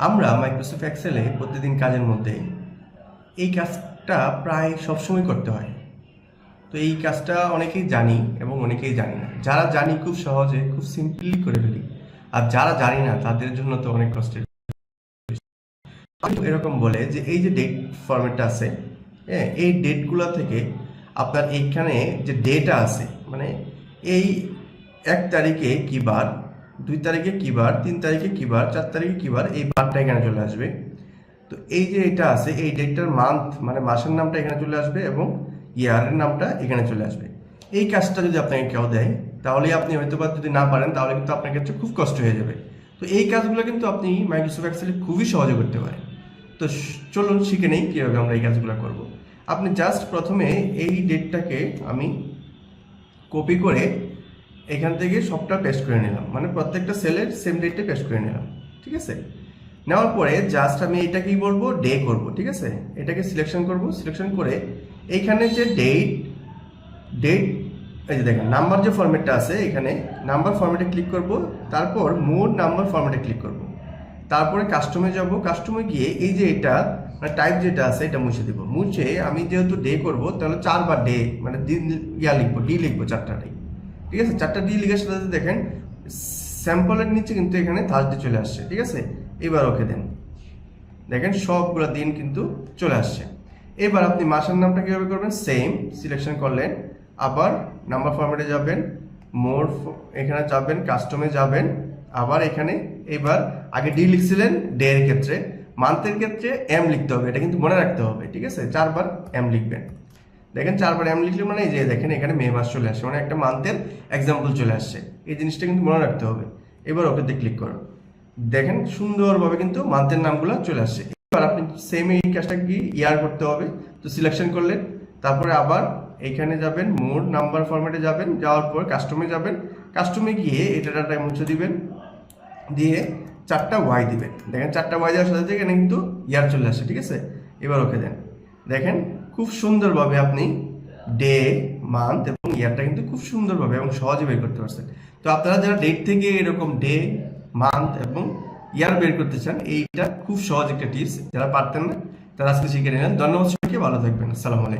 আমরা মাইক্রোসফট এক্সেলে প্রতিদিন কাজের মধ্যে এই কাজটা প্রায় সবসময় করতে হয়। তো এই কাজটা অনেকেই জানি এবং অনেকেই জানি না। যারা জানি খুব সহজে খুব সিম্পলি করে ফেলি, আর যারা জানি না তাদের জন্য তো অনেক কষ্টের। এরকম বলে যে এই যে ডেট ফরম্যাটটা আছে, হ্যাঁ, এই ডেটগুলো থেকে আপনার এইখানে যে ডেটা আছে, মানে এই 1 তারিখে কি বার, 2 তারিখে কি বার, 3 তারিখে কি বার, 4 তারিখে কি বার, এই বারটা এখানে চলে আসবে। তো এই যে এটা আছে, এই ডেটটার মান্থ মানে মাসের নামটা এখানে চলে আসবে এবং ইয়ারের নামটা এখানে চলে আসবে। এই কাজটা যদি আপনাকে কেউ দেয়, তাহলে আপনি হয়তো বা যদি না পারেন তাহলে কিন্তু আপনার ক্ষেত্রে খুব কষ্ট হয়ে যাবে। তো এই কাজগুলো কিন্তু আপনি মাইক্রোসফট এক্সেলে খুবই সহজে করতে পারেন। তো চলুন শিখে নেই কীভাবে আমরা এই কাজগুলো করব। আপনি জাস্ট প্রথমে এই ডেটটাকে আমি কপি করে এখান থেকে সবটা পেস্ট করে নিলাম, মানে প্রত্যেকটা সেলের সেম ডেটটা পেস্ট করে নিলাম। ঠিক আছে, নেওয়ার পরে জাস্ট আমি এটা কি বলবো, ডে করব। ঠিক আছে, এটাকে সিলেকশন করব, সিলেকশন করে এইখানে যে ডেট এই যে দেখেন নাম্বার যে ফরম্যাটটা আছে, এখানে নাম্বার ফরম্যাটে ক্লিক করব, তারপর মোর নাম্বার ফরম্যাটে ক্লিক করব, তারপরে কাস্টমে যাব, কাস্টমে গিয়ে এই যে এটা মানে টাইপ যেটা আছে এটা মুছে দিব। মুছে আমি যেহেতু ডে করব তাহলে 4বার ডে মানে দিন লিখবো, ডি লিখবো 4টা ডে। ঠিক আছে, 4টা ডি লিখার সাথে দেখেন স্যাম্পলের নিচে কিন্তু এখানে থার্সডে চলে আসছে। ঠিক আছে, এবার ওকে দেন, দেখেন সবগুলো দিন কিন্তু চলে আসছে। এবার আপনি মাসের নামটা কীভাবে করবেন, সেম সিলেকশন করলেন, আবার নাম্বার ফরম্যাটে যাবেন, মোর এখানে যাবেন, কাস্টমে যাবেন, আবার এখানে এবার আগে ডি লিখছিলেন ডে এর ক্ষেত্রে, মান্থের ক্ষেত্রে এম লিখতে হবে, এটা কিন্তু মনে রাখতে হবে। ঠিক আছে, 4বার এম লিখবেন। দেখেন 4বার এম লিখলে মানে এই যে দেখেন এখানে মে মাস চলে আসছে, মানে একটা মান্থের এক্সাম্পল চলে আসছে। এই জিনিসটা কিন্তু মনে রাখতে হবে। এবার ওকেতে ক্লিক করুন, দেখেন সুন্দরভাবে কিন্তু মান্থের নামগুলো চলে আসছে। এবার আপনি সেম এই কাজটা কি ইয়ার করতে হবে। তো সিলেকশন করলেন, তারপরে আবার এখানে যাবেন, মোর নাম্বার ফরম্যাটে যাবেন, যাওয়ার পর কাস্টমে যাবেন, কাস্টমে গিয়ে এটা ডাটা মুছে দিবেন, দিয়ে 4টা ওয়াই দিবেন। দেখেন 4টা ওয়াই দেওয়ার সাথে এখানে কিন্তু ইয়ার চলে আসছে। ঠিক আছে, এবার ওকে দেন, দেখেন খুব সুন্দরভাবে আপনি ডে, মান্থ এবং ইয়ারটা কিন্তু খুব সুন্দরভাবে এবং সহজে বের করতে পারছেন। তো আপনারা যারা ডেট থেকে এরকম ডে, মান্থ এবং ইয়ার বের করতে চান, এইটা খুব সহজ একটা টিপস। যারা পারতেন না তারা আজকে শিখে নিলেন। ধন্যবাদ সবাইকে, ভালো থাকবেন। আসসালামু আলাইকুম।